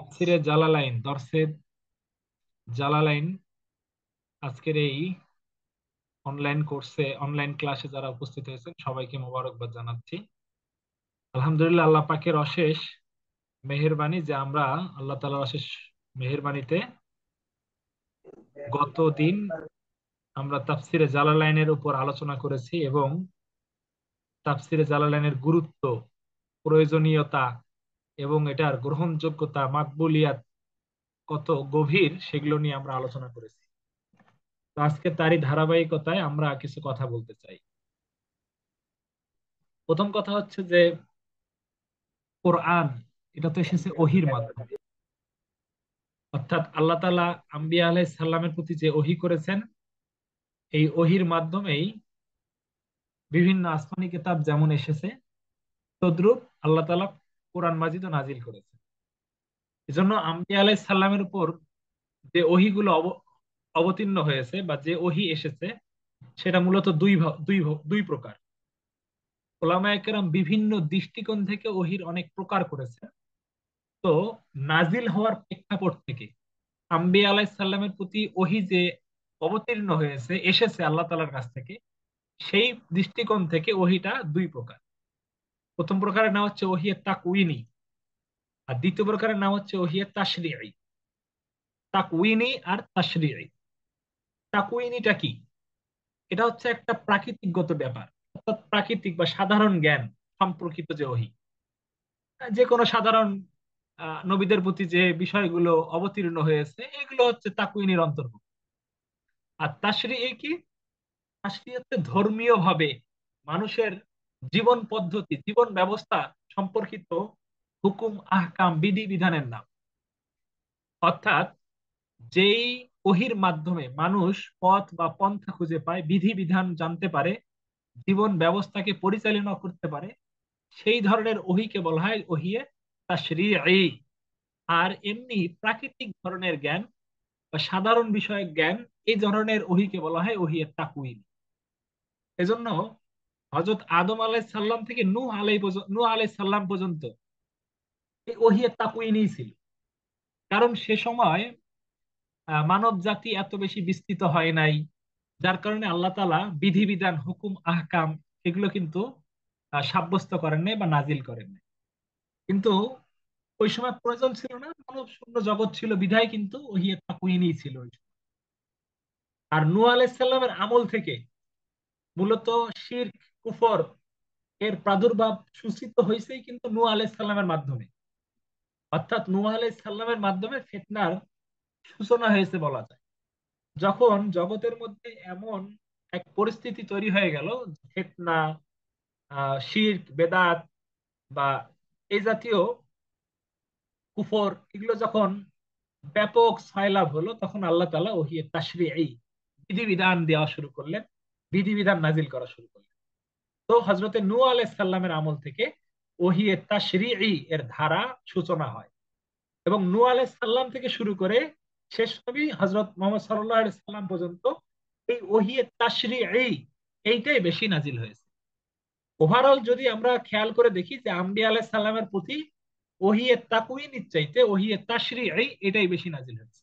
তাফসিরে জালালাইন দরসে জালালাইন আজকের এই অনলাইন ক্লাসে যারা উপস্থিত হয়েছেন সবাইকে মোবারকবাদ জানাচ্ছি। আলহামদুলিল্লাহ, আল্লাহ পাকের অশেষ মেহেরবানি যে আমরা আল্লাহ তাআলার অশেষ মেহেরবানিতে গত দিন আমরা তাফসিরে জালালাইনের উপর আলোচনা করেছি এবং তাফসিরে জালালাইনের গুরুত্ব, প্রয়োজনীয়তা এবং এটার গ্রহণযোগ্যতা, মাকবুলিয়াত কত গভীর সেগুলো নিয়ে আমরা আলোচনা করেছি। তো আজকে তারই ধারাবাহিকতায় আমরা কিছু কথা বলতে চাই। প্রথম কথা হচ্ছে যে কোরআন এটা তো এসেছে ওহির মাধ্যমে, অর্থাৎ আল্লাহ তাআলা আম্বিয়া আলাইহিস সালামের প্রতি যে ওহী করেছেন এই ওহির মাধ্যমেই বিভিন্ন আসমানি কিতাব যেমন এসেছে তদ্রূপ আল্লাহ তাআলা কোরআন মাজিদও নাজিল করেছেন। এজন্য আম্বিয়া আলাইহিস সালামের উপর যে ওহীগুলো অবতীর্ণ হয়েছে বা যে ওহী এসেছে সেটা মূলত দুই প্রকার। ওলামায়ে কেরাম বিভিন্ন দৃষ্টিকোণ থেকে ওহীর অনেক প্রকার করেছে। তো নাজিল হওয়ার প্রেক্ষাপট থেকে আম্বিয়া আলাইহিস সালামের প্রতি ওহী যে অবতীর্ণ হয়েছে এসেছে আল্লাহ তাআলার কাছ থেকে, সেই দৃষ্টিকোণ থেকে ওহীটা দুই প্রকার। প্রথম প্রকারের নাম হচ্ছে ওহিয়ে তাকউইনি, আর দ্বিতীয় প্রকারের নাম হচ্ছে ওহিয়ে তাশরিঈ। তাকউইনি আর তাশরিঈ। তাকউইনিটা কি? এটা হচ্ছে একটা প্রাকৃতিকগত ব্যাপার, অর্থাৎ প্রাকৃতিক বা সাধারণ জ্ঞান সম্পর্কিত যে ওহী, যে কোনো সাধারণ নবীদের প্রতি যে বিষয়গুলো অবতীর্ণ হয়েছে এগুলো হচ্ছে তাকউইনির অন্তর্ভুক্ত। আর তাশরিঈ কি? তাশরিঈ হচ্ছে ধর্মীয় ভাবে মানুষের জীবন পদ্ধতি, জীবন ব্যবস্থা সম্পর্কিত হুকুম, আহকাম, বিধি বিধানের নাম। অর্থাৎ যেই ওহির মাধ্যমে মানুষ পথ বা পন্থা খুঁজে পায়, বিধি বিধান জানতে পারে, জীবন ব্যবস্থাকে পরিচালনা করতে পারে, সেই ধরনের ওহিকে বলা হয় ওহিয়ে তাশরিঈ। আর এমনি প্রাকৃতিক ধরনের জ্ঞান বা সাধারণ বিষয়ক জ্ঞান, এই ধরনের ওহিকে বলা হয় ওহিয়ে তাকউইন। এজন্য হযরত আদম আলাইহিস সালাম থেকে নূহ আলাইহিস সালাম পর্যন্ত এই ওহিয়ে তাকউইনই ছিল। কারণ সে সময় মানব জাতি এত বেশি বিস্তৃত হয় নাই, যার কারণে আল্লাহ তাআলা বিধিবিধান, হুকুম, আহকাম এগুলো কিন্তু সাব্যস্ত করেন নাই বা নাজিল করেন নাই। কিন্তু ওই সময় প্রয়োজন ছিল না, মানব শূন্য জগৎ ছিল বিধায় কিন্তু ওহিয়ে তাকউইনই ছিল ওই সময়। আর নূহ আলাইহিস সালামের আমল থেকে মূলত শিরক, কুফর এর প্রাদুর্ভাব সূচিত হয়েছেই কিন্তু নূহ আলাইহিস সালামের মাধ্যমে। অর্থাৎ নূহ আলাইহিস সালামের মাধ্যমে ফিতনার সূচনা হয়েছে বলা যায়। যখন জগতের মধ্যে এমন এক পরিস্থিতি তৈরি হয়ে গেল, ফিতনা, শিরক, বেদাত বা এই জাতীয় কুফর এগুলো যখন ব্যাপক ছয়লাভ হলো, তখন আল্লাহ তাআলা ওহিয়ে তাশরিঈ বিধিবিধান দেওয়া শুরু করলেন, বিধিবিধান নাজিল করা শুরু করলেন। তো হযরতে নূহ আলাইহিস সালামের আমল থেকে ওহিয়ে তাশরিঈ এর ধারা সূচনা হয় এবং নূহ আলাইহিস সালাম থেকে শুরু করে শেষ নবী হযরত মুহাম্মদ সাল্লাল্লাহু আলাইহি সাল্লাম পর্যন্ত এই ওহিয়ে তাশরিঈ এইটাই বেশি নাজিল হয়েছে। ওভারঅল যদি আমরা খেয়াল করে দেখি যে আম্বিয়া আলাইহিস সালামের প্রতি ওহিয়ে তাকউইনির চাইতে ওহিয়ে তাশরিঈ এটাই বেশি নাজিল হয়েছে।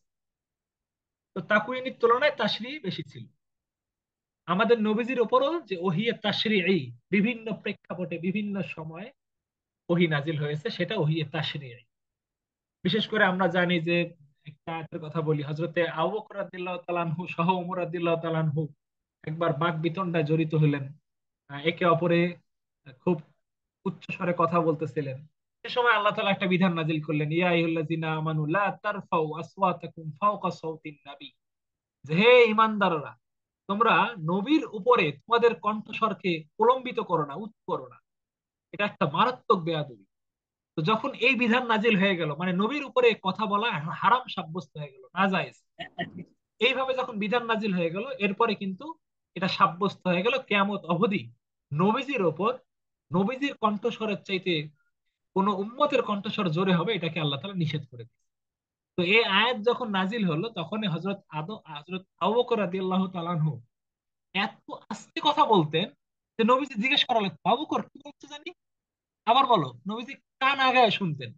তো তাকউইনির তুলনায় তাশরিঈ বেশি ছিল। আমাদের নবীজির উপরও যে ওহিয়ে তাশরিঈ বিভিন্ন প্রেক্ষাপটে বিভিন্ন সময়ে ওহী নাজিল হয়েছে সেটা ওহিয়ে তাশরিঈ। বিশেষ করে আমরা জানি যে একটা আয়াতের কথা বলি, হযরতে আবু বকর রাদিয়াল্লাহু তাআলা আনহু সহ ওমর রাদিয়াল্লাহু তাআলা আনহু একবার বাক বিতণ্ডায় জড়িত হলেন। একে অপরে খুব উচ্চ স্বরে কথা বলতেছিলেন। সে সময় আল্লাহ তাআলা একটা বিধান নাজিল করলেন, ইয়া আইয়ুহাল্লাযিনা আমানু লা তারফাউ আসওয়াতাকুম ফাওকা সাওতিন নাবী, যে হে ঈমানদাররা, তোমরা নবীর উপরে তোমাদের কণ্ঠস্বরকে প্রলম্বিত করো না, উচ্চ করো না। এটা একটা মারাত্মক বেয়াদবি। তো যখন এই বিধান নাজিল হয়ে গেল, মানে নবীর উপরে কথা বলা হারাম সাব্যস্ত হয়ে গেল, নাজায়েজ, এইভাবে যখন বিধান নাজিল হয়ে গেল, এরপরে কিন্তু এটা সাব্যস্ত হয়ে গেল কিয়ামত অবধি নবীজির ওপর নবীজির কণ্ঠস্বরের চাইতে কোন উম্মতের কণ্ঠস্বর জোরে হবে এটাকে আল্লাহ তাআলা নিষেধ করে দিয়েছে। তো এই আয়াত যখন নাজিল হলো তখনই হযরত আবু বকর রাদিয়াল্লাহু তাআলা আনহু এত আস্তে কথা বলতেন যে নবীজি জিজ্ঞেস করা লাগতো, আবু বকর কি বলছো জানি, আবার বলো, নবীজি কান আগায় শুনতেন।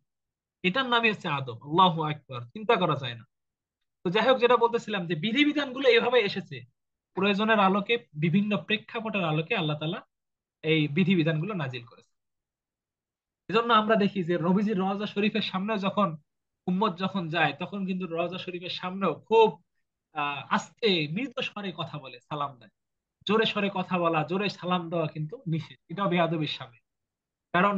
এটার নামই হচ্ছে আদব। আল্লাহু আকবার, চিন্তা করা যায় না। তো যাই হোক, যেটা বলতেছিলাম যে বিধিবিধানগুলো এভাবে এসেছে, প্রয়োজনের আলোকে, বিভিন্ন প্রেক্ষাপটের আলোকে আল্লাহ তাআলা এই বিধিবিধানগুলো নাজিল করেছে। এজন্য আমরা দেখি যে নবীজির রওজা শরীফের সামনে যখন উম্মত যখন যায়, তখন কিন্তু রওজা শরীফের সামনেও খুব আস্তে মৃদু স্বরে কথা বলে, সালাম দেয়। জোরে সরে কথা বলা, জোরে সালাম দেওয়া কিন্তু নিষেধ, এটাও বেয়াদবির সামনে। কারণ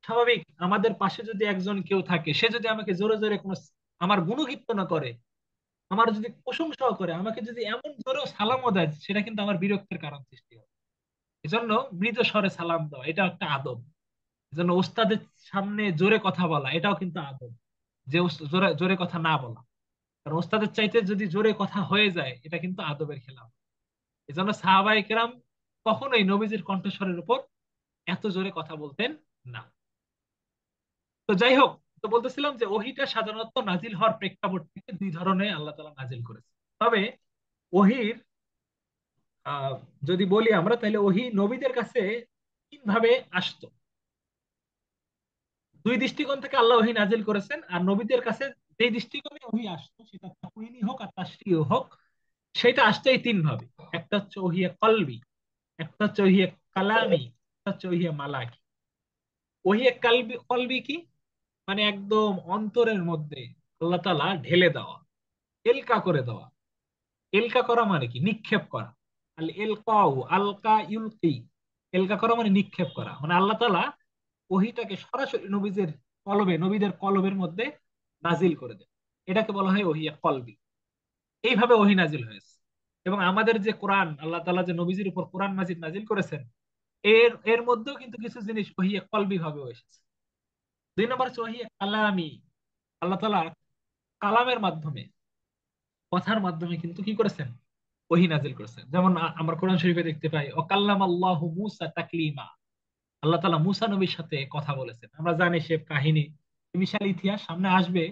স্বাভাবিক, আমাদের পাশে যদি একজন কেউ থাকে, সে যদি আমাকে জোরে জোরে কোনো আমার গুণকীর্তন করে, আমার যদি প্রশংসাও করে, আমাকে যদি এমন জোরেও সালামও দেয়, সেটা কিন্তু আমার বিরক্তের কারণ সৃষ্টি হবে। এজন্য মৃদু স্বরে সালাম দেওয়া এটা একটা আদব। এজন্য ওস্তাদের সামনে জোরে কথা বলা এটাও কিন্তু আদব, যে জোরে জোরে কথা না বলা। কারণ ওস্তাদের চাইতে যদি জোরে কথা হয়ে যায়, এটা কিন্তু আদবের খেলাফ। এজন্য সাহাবায়ে কেরাম কখনোই নবীজির কণ্ঠস্বরের উপর এত জোরে কথা বলতেন না। তো যাই হোক, তো বলতেছিলাম যে ওহিটা সাধারণত নাজিল হওয়ার প্রেক্ষাপট থেকে দুই ধরনের আল্লাহ তাআলা নাজিল করেছে। তবে ওহির আহ যদি বলি আমরা, তাহলে ওহি নবীদের কাছে তিন ভাবে আসতো। দুই দৃষ্টিকোণ থেকে আল্লাহ ওহী নাজিল করেছেন, আর নবীদের কাছে যে দৃষ্টিকোণে ওহী আসতো, সেটা তাকওয়িনী হোক আর তাশরীঈ হোক, সেটা আসতো এই তিন ভাবে। একটা হচ্ছে ওহিয়ে কলবি, একটা হচ্ছে ওহিয়ে কালামি, একটা হচ্ছে ওহিয়ে মালাকি। ওহিয়ে কলবি, কলবি কি মানে একদম অন্তরের মধ্যে আল্লাহ তাআলা ঢেলে দেওয়া, এলকা করে দেওয়া। এলকা করা মানে কি? নিক্ষেপ করা। আল এলকাউ, আলকা ইউলকি। এলকা করা মানে নিক্ষেপ করা, মানে আল্লাহ তাআলা ওহিটাকে সরাসরি নবীদের কলবে, নবীদের কলবের মধ্যে নাজিল করে দেয়। এটাকে বলা হয় ওহিয়া কলবি। এইভাবে ওহি নাজিল হয়েছে। এবং আমাদের যে কোরআন, আল্লাহ তাআলা যে নবীজির উপর কোরআন মাজিদ নাজিল করেছেন, এর এর মধ্যেও কিন্তু কিছু জিনিস ওহিয়া কলবি ভাবেও এসেছে। দুই নম্বর হচ্ছে ওহিয়া কালামি। আল্লাহ তাআলা কালামের মাধ্যমে, কথার মাধ্যমে কিন্তু কি করেছেন? ওহি নাজিল করেছেন। যেমন আমরা কোরআন শরীফে দেখতে পাই, ও কাল্লাম আল্লাহু মুসা তাকলিমা। আল্লাহ তাআলা মুসা নবীর সাথে কথা বলেছেন। আমরা জানি সে কাহিনী, বিশাল ইতিহাস, সামনে আসবে,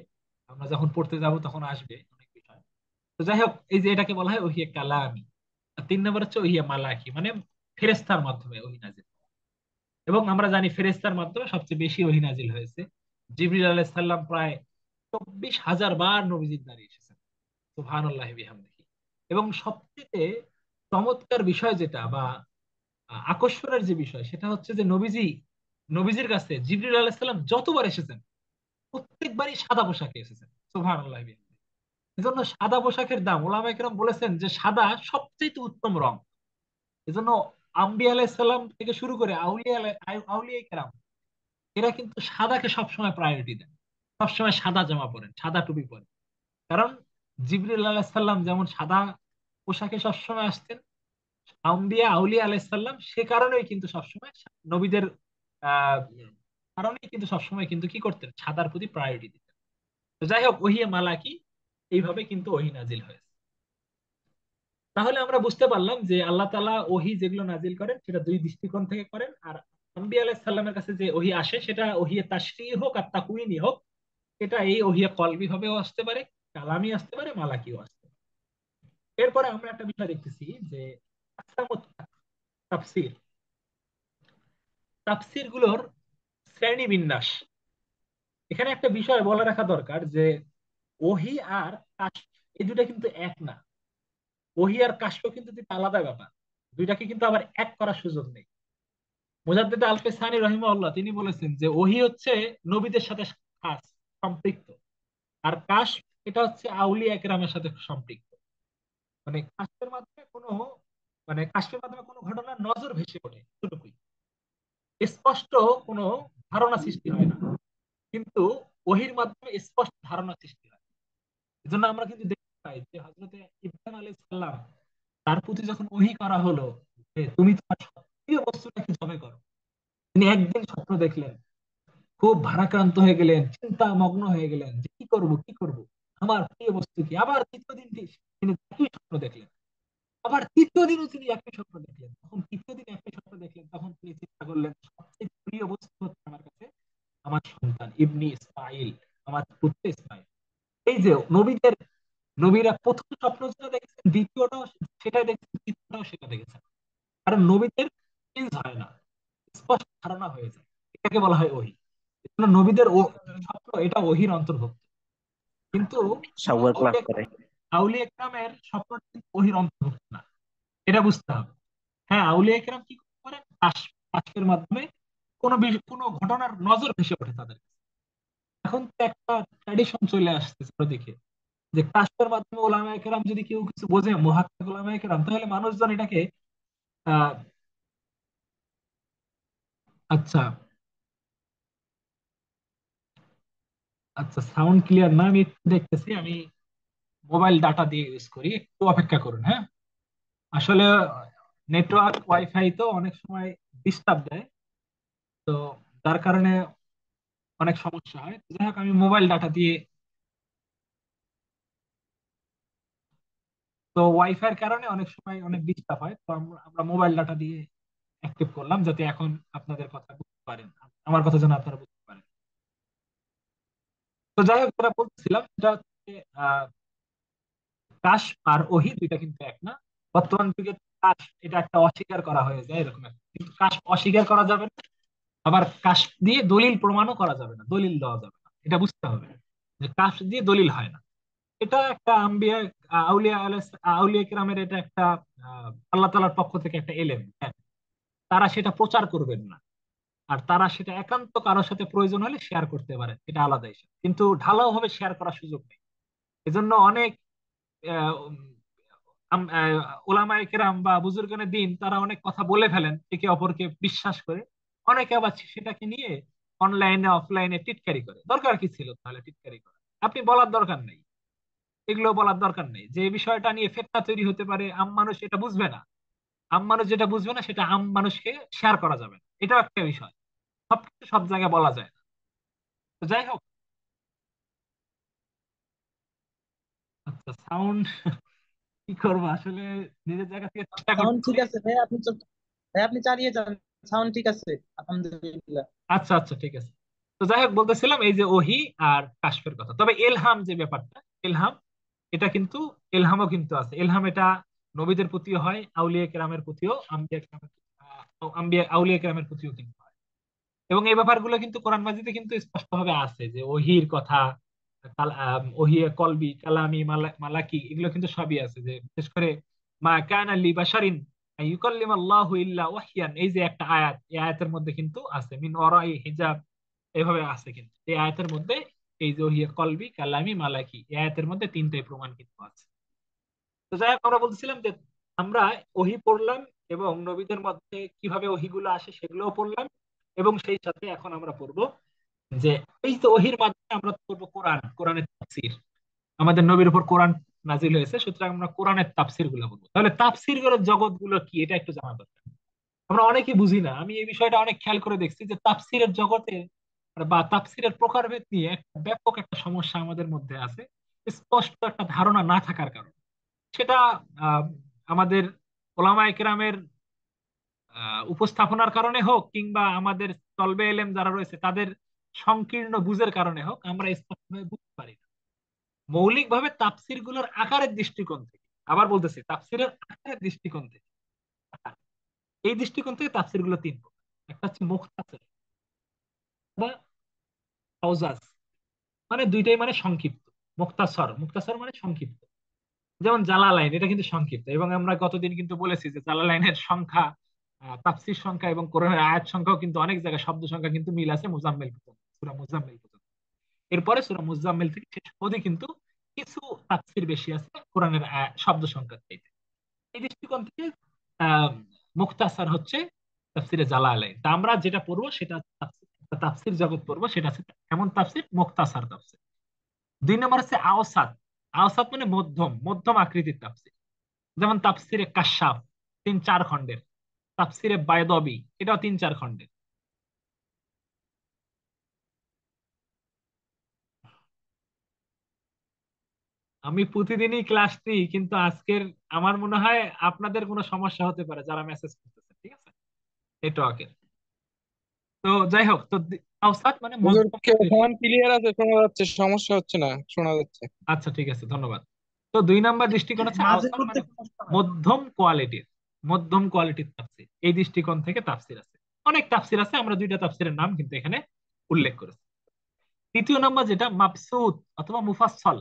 আমরা যখন পড়তে যাব তখন আসবে অনেক বিষয়। তো যাই হোক, এই যে এটাকে বলা হয় ওহিয়ে কালামি। আর তিন নম্বর হচ্ছে ওহিয়ে মালাকি, মানে ফেরেশতার মাধ্যমে ওহি নাজিল। এবং আমরা জানি ফেরেশতার মাধ্যমে সবচেয়ে বেশি ওহি নাজিল হয়েছে। জিবরিল আলাইহিস সালাম প্রায় 24,000 বার নবীজির দ্বারে এসেছেন। সুবহানাল্লাহি বিহামদিহি। এবং সবচেয়ে চমৎকার বিষয় যেটা, বা আকর্ষণের যে বিষয়, সেটা হচ্ছে যে নবীজির কাছে জিবরিল আলাইহিস সালাম যতবার এসেছেন, প্রত্যেকবারই সাদা পোশাকে এসেছেন। সুবহানাল্লাহি বিহামদিহি। এজন্য সাদা পোশাকের দাম, ওলামায়ে কেরাম বলেছেন যে সাদা সবচেয়ে উত্তম রং। এজন্য আম্বিয়া আলাইহিস সালাম থেকে শুরু করে আউলিয়া কেরাম, এরা কিন্তু সাদাকে সবসময় প্রায়োরিটি দেন। সবসময় সাদা জামা পরেন, সাদা টুপি পরেন। কারণ জিবরিল আলাইহিস সালাম যেমন সাদা পোশাকে সবসময় আসতেন, আম্বিয়া আউলিয়া আলাইহিস সালাম সে কারণেই কিন্তু সবসময় নবীদের আহ কারণেই কিন্তু সবসময় কিন্তু কি করতেন? সাদার প্রতি প্রায়োরিটি দিতেন। তো যাই হোক, ওহিয়ে মালাকি এইভাবে কিন্তু ওহি নাজিল হয়েছে। তাহলে আমরা বুঝতে পারলাম যে আল্লাহ তাআলা ওহি যেগুলো নাজিল করেন, সেটা দুই দৃষ্টিকোণ থেকে করেন। আর আম্বিয়া আলাইহিস সালামের কাছে যে ওহি আসে, সেটা ওহিয়ে তাশরীঈ হোক আর তাকওয়িনী হোক, এটা এই ওহিয়ে কলবি ভাবেও আসতে পারে, কালামি আসতে পারে, মালাকিও আসতে পারে। এরপরে আমরা একটা বিষয় দেখতেছি যে আকসামুত তাফসীর, তাফসীর গুলোর শ্রেণী বিন্যাস। এখানে একটা বিষয় বলে রাখা দরকার যে ওহি আর কাশফ, এই দুটা কিন্তু এক না। ওহি আর কাশফ কিন্তু দুটো আলাদা ব্যাপার। দুইটাকে কিন্তু আবার এক করার সুযোগ নেই। মুজাদ্দিদ আল ফিসানি রহিমাহুল্লাহ তিনি বলেছেন যে ওহি হচ্ছে নবীদের সাথে খাস সম্পৃক্ত, আর কাশফ এটা হচ্ছে আউলিয়া কেরামের সাথে সম্পৃক্ত। মানে কাশফের মাধ্যমে কোনো, মানে কাশফের মাধ্যমে কোনো ঘটনার নজর ভেসে ওঠে, এতটুকুই। স্পষ্ট কোনো ধারণা সৃষ্টি হয় না, কিন্তু ওহির মাধ্যমে স্পষ্ট ধারণা সৃষ্টি হয়। এজন্য আমরা কিন্তু দেখতে পাই যে হযরতে ইব্রাহিম আলাইহিস সালাম, তার প্রতি যখন ওহী করা হলো যে তুমি তোমার প্রিয় বস্তুটাকে জবাই করো, তিনি একদিন স্বপ্ন দেখলেন, খুব ভারাক্রান্ত হয়ে গেলেন, চিন্তা মগ্ন হয়ে গেলেন যে কি করব কি করব, আমার প্রিয় বস্তু কি। আবার তৃতীয় দিন তিনি একই স্বপ্ন দেখলেন, আবার তৃতীয় দিনও তিনি একই স্বপ্ন দেখলেন। তখন তৃতীয় দিন একই স্বপ্ন দেখলেন, তখন তিনি চিন্তা করলেন সবচেয়ে প্রিয় বস্তু হচ্ছে আমার কাছে আমার সন্তান ইবনি ইসমাইল, আমার পুত্র ইসমাইল। এই যে নবীরা প্রথম স্বপ্ন যেটা দেখেছেন, দ্বিতীয়টাও সেটাই দেখেছেন, তৃতীয়টাও সেটা দেখেছেন। কারণ নবীদের চেঞ্জ হয় না, স্পষ্ট ধারণা হয়ে যায়। এটাকে বলা হয় ওহী। এজন্য নবীদের ও স্বপ্ন এটা ওহির অন্তর্ভুক্ত। কিন্তু সবার ক্লাস আউলিয়া করে। আউলিয়া ইকরামের স্বপ্নটা কিন্তু ওহির অন্তর্ভুক্ত না, এটা বুঝতে হবে। হ্যাঁ, আউলিয়া ইকরাম কি করতে পারেন, কাশফের মাধ্যমে কোনো ঘটনার নজর ভেসে ওঠে তাদের কাছে। এখন তো একটা ট্র্যাডিশন চলে আসছে ওদিকে, যে কাশফের মাধ্যমে ওলামায়ে কেরাম যদি কেউ কিছু বোঝে, মুহাক্কিক ওলামায়ে কেরাম, তাহলে মানুষজন এটাকে আহ আচ্ছা, আচ্ছা, সাউন্ড ক্লিয়ার না, আমি একটু দেখতেছি, আমি মোবাইল ডাটা দিয়ে ইউজ করি, একটু অপেক্ষা করুন, হ্যাঁ। আসলে নেটওয়ার্ক ওয়াইফাই তো অনেক সময় ডিস্টার্ব দেয়, তো তার কারণে অনেক সমস্যা হয়। যাই হোক, আমি মোবাইল ডাটা দিয়ে, তো ওয়াইফাই এর কারণে অনেক সময় অনেক ডিস্টার্ব হয়, তো আমরা আমরা মোবাইল ডাটা দিয়ে অ্যাক্টিভ করলাম, যাতে এখন আপনাদের কথা বুঝতে পারেন, আমার কথা যেন আপনারা বুঝতে পারেন। তো যাই হোক, যেটা বলছিলাম সেটা হচ্ছে, আহ কাশ আর ওহী দুইটা কিন্তু এক না। বর্তমান যুগে কাশ এটা একটা অস্বীকার করা হয়ে যায়, এরকম একটা, কিন্তু কাশ অস্বীকার করা যাবে না, আবার কাশ দিয়ে দলিল প্রমাণও করা যাবে না, দলিল দেওয়া যাবে না, এটা বুঝতে হবে, যে কাশ দিয়ে দলিল হয় না। এটা একটা আম্বিয়া, আউলিয়া কিরামের এটা একটা আল্লাহ তাআলার পক্ষ থেকে একটা এলেম, হ্যাঁ। তারা সেটা প্রচার করবেন না, আর তারা সেটা একান্ত কারোর সাথে প্রয়োজন হলে শেয়ার করতে পারে, এটা আলাদা ইস্যু, কিন্তু ঢালাও ভাবে শেয়ার করার সুযোগ নেই। এজন্য অনেক আহ, উম, ওলামায়ে কেরাম বা বুজুর্গানে দিন তারা অনেক কথা বলে ফেলেন একে অপরকে বিশ্বাস করে। অনেকে আবার সেটাকে নিয়ে অনলাইনে অফলাইনে টিটকারি করে, দরকার কি ছিল তাহলে টিটকারি করা? আপনি বলার দরকার নেই, এগুলো বলার দরকার নেই, যে বিষয়টা নিয়ে ফিতনা তৈরি হতে পারে, আম মানুষ এটা বুঝবে না, আম মানুষ যেটা বুঝবে না সেটা আম মানুষকে শেয়ার করা যাবে না, এটাও একটা বিষয়। সবকিছু সব জায়গায় বলা যায় না। তো যাই হোক, আচ্ছা, সাউন্ড কি করবো আসলে, নিজের জায়গা থেকে চেষ্টা সাউন্ড ঠিক করতেছি। আছে ভাই, ভাই আপনি চালিয়ে যান, সাউন্ড ঠিক আছে আলহামদুলিল্লাহ। আচ্ছা, আচ্ছা, ঠিক আছে। তো যাই হোক, বলতেছিলাম এই যে ওহি আর কাশফের কথা, তবে এলহাম যে ব্যাপারটা, এলহাম এটা কিন্তু, এলহামও কিন্তু আছে, এলহাম এটা নবীদের প্রতিও হয়, আউলিয়া কেরামের প্রতিও, আউলিয়া কেরামের প্রতিও কিন্তু হয়। এবং এই ব্যাপারগুলো কিন্তু কোরআন মাজিদে কিন্তু স্পষ্ট ভাবে আছে, যে ওহির কথা, ওহিয়ে কলবি, কালামি, মালাকি, এগুলো কিন্তু সবই আছে, যে বিশেষ করে মা কানা লি বাশারিন ইউকাল্লিম আল্লাহু ইল্লা ওয়াহয়ান, এই যে একটা আয়াত, এই আয়াতের মধ্যে কিন্তু আছে মিন ওয়ারাই হিজাব, এভাবে আছে কিন্তু এই আয়াতের মধ্যে, এই যে ওহিয়ে কলবি, কালামি, মালাকি, এই আয়াতের মধ্যে তিনটাই প্রমাণ কিন্তু আছে। তো যাই হোক, আমরা বলছিলাম যে আমরা ওহি পড়লাম, এবং নবীদের মধ্যে কিভাবে ওহিগুলো আসে সেগুলোও পড়লাম, এবং সেই সাথে এখন আমরা পড়বো যে এই তো ওহির মাধ্যমে আমরা পড়বো কোরআনের তাফসীর। আমাদের নবীর উপর কোরআন নাজিল হয়েছে, সুতরাং আমরা কোরআনের তাফসীর গুলো বলবো। তাহলে তাফসীর গুলোর জগৎ গুলো কি, এটা একটু জানা দরকার। আমরা অনেকেই বুঝি না, আমি এই বিষয়টা অনেক খেয়াল করে দেখছি, যে তাফসীরের জগতে বা তাফসীরের প্রকারভেদ নিয়ে একটা ব্যাপক একটা সমস্যা আমাদের মধ্যে আছে, স্পষ্ট একটা ধারণা না থাকার কারণে। সেটা আহ, আমাদের ওলামায়ে কেরামের উপস্থাপনার কারণে হোক, কিংবা আমাদের তলবে এলেম যারা রয়েছে তাদের সংকীর্ণ বুঝের কারণে হোক, আমরা স্পষ্টভাবে বুঝতে পারি না। মৌলিকভাবে তাফসির গুলোর আকারের দৃষ্টিকোণ থেকে, আবার বলতেছি, তাফসিরের আকারের দৃষ্টিকোণ থেকে, এই দৃষ্টিকোণ থেকে তাফসির গুলো তিন প্রকার। একটা হচ্ছে মুখতাসর বা আওজাজ, মানে দুইটাই মানে সংক্ষিপ্ত। মুখতাসর, মুখতাসর মানে সংক্ষিপ্ত, যেমন জালালাইন, এটা কিন্তু সংক্ষিপ্ত, এবং আমরা গতদিন কিন্তু বলেছি যে জালালাইনের সংখ্যা, তাফসীর সংখ্যা এবং কোরআনের আয়াত সংখ্যাও কিন্তু অনেক জায়গায় শব্দ সংখ্যা কিন্তু মিল আছে মুজাম্মিল পর্যন্ত, সূরা মুজাম্মিল পর্যন্ত। এরপরে সূরা মুজাম্মিল থেকে শেষ অবধি কিন্তু কিছু তাফসীর বেশি আছে কোরআনের শব্দ সংখ্যার চাইতে। এই দৃষ্টিকোণ থেকে আহ মুখতাসার হচ্ছে তাফসিরে জালালাইন। তা আমরা যেটা পড়বো সেটা তাফসির জগৎ পড়বো, সেটা হচ্ছে এমন তাফসির, মুখতাসার তাফসির। দুই নম্বর হচ্ছে আওসাত। আওসাত মানে মধ্যম, মধ্যম আকৃতির তাফসির, যেমন তাফসিরে কাশাফ, 3-4 খণ্ডের। তাফসিরে বায়দবি, এটাও 3-4 খণ্ডের। আমি প্রতিদিনই ক্লাস নিই, কিন্তু আজকের আমার মনে হয় আপনাদের কোনো সমস্যা হতে পারে যারা মেসেজ করতেছে, ঠিক আছে, নেটওয়ার্কের। তো যাই হোক, তো আওসাত মানে হুজুর মধ্যম কে আকৃতির। সমান ক্লিয়ার আছে, শোনা যাচ্ছে, সমস্যা হচ্ছে না, শোনা যাচ্ছে। আচ্ছা, ঠিক আছে, ধন্যবাদ। তো 2 নম্বর দৃষ্টিকোণ হচ্ছে মাঝে আওসাত মধ্যে মানে সমস্যা হয়। মধ্যম কোয়ালিটির, মধ্যম কোয়ালিটির তাফসীর। এই দৃষ্টিকোণ থেকে তাফসীর আছে, অনেক তাফসীর আছে, আমরা দুইটা তাফসীরের নাম কিন্তু এখানে উল্লেখ করেছি। তৃতীয় নাম্বার যেটা মাবসুত অথবা মুফাসসাল,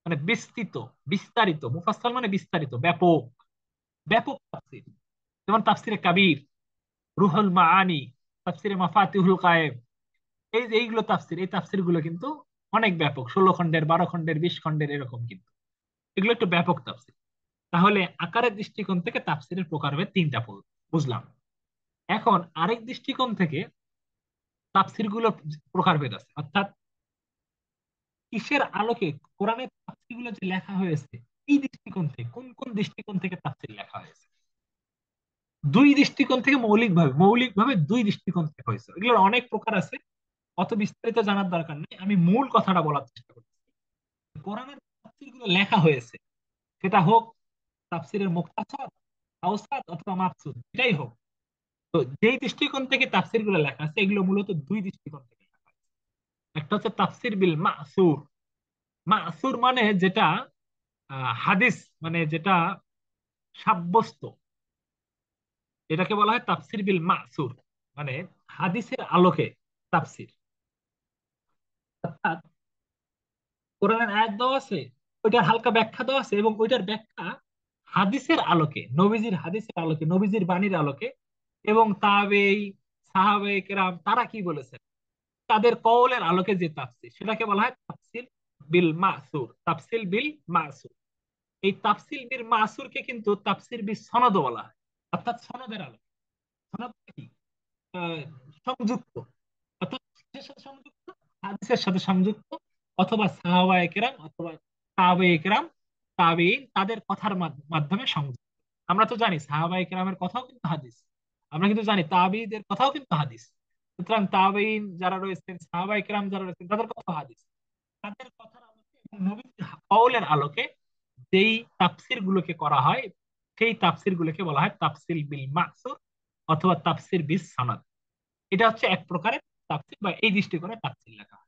মানে বিস্তৃত, বিস্তারিত। মুফাসসাল মানে বিস্তারিত, ব্যাপক, ব্যাপক তাফসীর। যেমন তাফসিরে কাবীর, রুহুল মাআনি, তাফসিরে মাফাতিহুল গায়েব, এই যে এইগুলো তাফসির, এই তাফসির গুলো কিন্তু অনেক ব্যাপক, 16 খণ্ডের, 12 খণ্ডের, 20 খণ্ডের, এরকম কিন্তু এগুলো একটু ব্যাপক তাফসির। তাহলে আকারের দৃষ্টিকোণ থেকে তাফসিরের প্রকারভেদ তিনটা বুঝলাম। এখন আরেক দৃষ্টিকোণ থেকে তাফসির গুলো প্রকারভেদ আছে, অর্থাৎ কিসের আলোকে কোরআনের তাফসীর গুলো যে লেখা হয়েছে, এই দৃষ্টিকোণ থেকে, কোন কোন দৃষ্টিকোণ থেকে তাফসীর লেখা হয়েছে। দুই দৃষ্টিকোণ থেকে, মৌলিকভাবে দুই দৃষ্টিকোণ থেকে হয়েছে। এগুলোর অনেক প্রকার আছে, অত বিস্তারিত জানার দরকার নেই, আমি মূল কথাটা বলার চেষ্টা করছি। কোরআনের তাফসীর গুলো লেখা হয়েছে, সেটা হোক তাফসীরের মুখতাসার, আওসাত অথবা মাকসুদ, এটাই হোক, তো যেই দৃষ্টিকোণ থেকে তাফসীর গুলো লেখা আছে, এগুলো মূলত দুই দৃষ্টিকোণ থেকে লেখা আছে। একটা হচ্ছে তাফসীর বিল মাসুর। মাসুর মানে যেটা হাদিস, মানে যেটা সাব্যস্ত, এটাকে বলা হয় তাফসির বিল মাসুর, মানে হাদিসের আলোকে তাফসির। অর্থাৎ কোরআনের আয়াত দেওয়া আছে, ওইটার হালকা ব্যাখ্যা দেওয়া আছে, এবং ওইটার ব্যাখ্যা হাদিসের আলোকে, নবীজির হাদিসের আলোকে, নবীজির বাণীর আলোকে, এবং তাবেঈ, সাহাবায়ে কেরাম তারা কি বলেছেন, তাদের কওলের আলোকে যে তাফসির, সেটাকে বলা হয় তাফসির বিল মাসুর, তাফসির বিল মাসুর। এই তাফসির বিল মাসুরকে কিন্তু তাফসির বিল সনদ বলা হয়, অর্থাৎ সনদের আলোকে। সনদ কি? আহ, সংযুক্ত, অর্থাৎ কিসের সাথে সংযুক্ত? হাদিসের সাথে সংযুক্ত, অথবা সাহাবায়ে কেরাম অথবা তাবেঈ কেরাম, তাবেঈন, তাদের কথার মাধ্যমে সংযুক্ত। আমরা তো জানি সাহাবায়ে কেরামের কথাও কিন্তু হাদিস, আমরা কিন্তু জানি তাবেঈদের কথাও কিন্তু হাদিস। সুতরাং তাবেঈন যারা রয়েছেন, সাহাবায়ে কেরাম যারা রয়েছেন, তাদের কথা হাদিস। তাদের কথার আলোকে এবং নবীর কওলের আলোকে যেই তাফসির গুলোকে করা হয়, সেই তাফসির গুলোকে বলা হয় তাফসির বিল মাসুর অথবা তাফসির বিস সনদ। এটা হচ্ছে এক প্রকারের তাফসির, বা এই দৃষ্টিকোণে তাফসির লেখা হয়।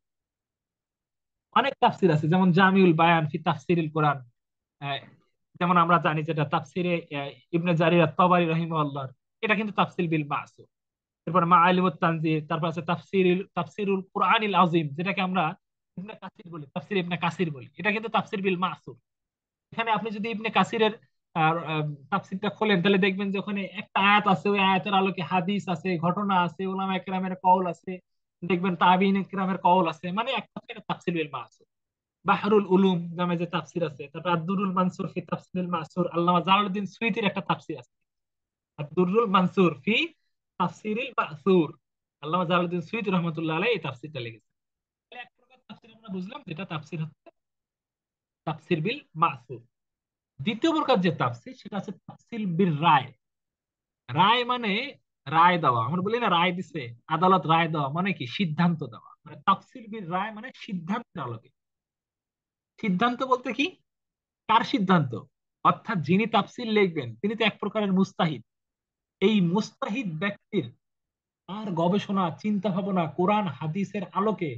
অনেক তাফসির আছে, যেমন জামিউল বায়ান ফি তাফসিরিল কোরআন, আহ, যেমন আমরা জানি যেটা তাফসিরে ইবনে জারির আত-তাবারি রাহিমাহুল্লাহ, এটা কিন্তু তাফসির বিল মাসুর। এরপর মাআলিমুত তানজির, তারপর আছে তাফসিরুল কুরআনিল আযীম, যেটাকে আমরা ইবনে কাসির বলি, তাফসির ইবনে কাসির বলি, এটা কিন্তু তাফসির বিল মাসুর। এখানে আপনি যদি ইবনে কাসিরের তাফসীরটা খোলেন, তাহলে দেখবেন যে ওখানে একটা আয়াত আছে, ওই আয়াতের আলোকে হাদিস আছে, ঘটনা আছে, উলামায়ে কেরামের কওল আছে, দেখবেন তাবিঈন কেরামের কওল আছে, মানে একটা হচ্ছে এটা তাফসীর বিল মাসুর। বাহরুল উলুম নামে যে তাফসীর আছে, তারপর আদ-দুরুল মানসুর ফি তাফসীরিল মাসুর, আল্লামা জালালউদ্দিন সুয়ুতির একটা তাফসীর আছে, আদ-দুরুল মানসুর ফি তাফসীরিল মাসুর, আল্লামা জালালউদ্দিন সুয়ুতি রহমাতুল্লাহ আলাইহি এই তাফসীরটা লিখেছেন। তাহলে এক প্রকার তাফসীর আমরা বুঝলাম, যেটা তাফসীর হচ্ছে তাফসীর বিল মাসুর। দ্বিতীয় প্রকার যে তাফসীর, সেটা হচ্ছে তাফসীর বিল রায়। রায় মানে রায় দেওয়া, আমরা বলি না রায় দিছে, আদালত রায় দেওয়া মানে কি, সিদ্ধান্ত দেওয়া, মানে তাফসীর বিল রায় মানে সিদ্ধান্তের আলোকে। সিদ্ধান্ত বলতে কি, কার সিদ্ধান্ত? অর্থাৎ যিনি তাফসীর লিখবেন, তিনি তো এক প্রকারের মুস্তাহিদ। এই মুস্তাহিদ ব্যক্তির, তার গবেষণা, চিন্তা ভাবনা, কোরআন হাদিসের আলোকে,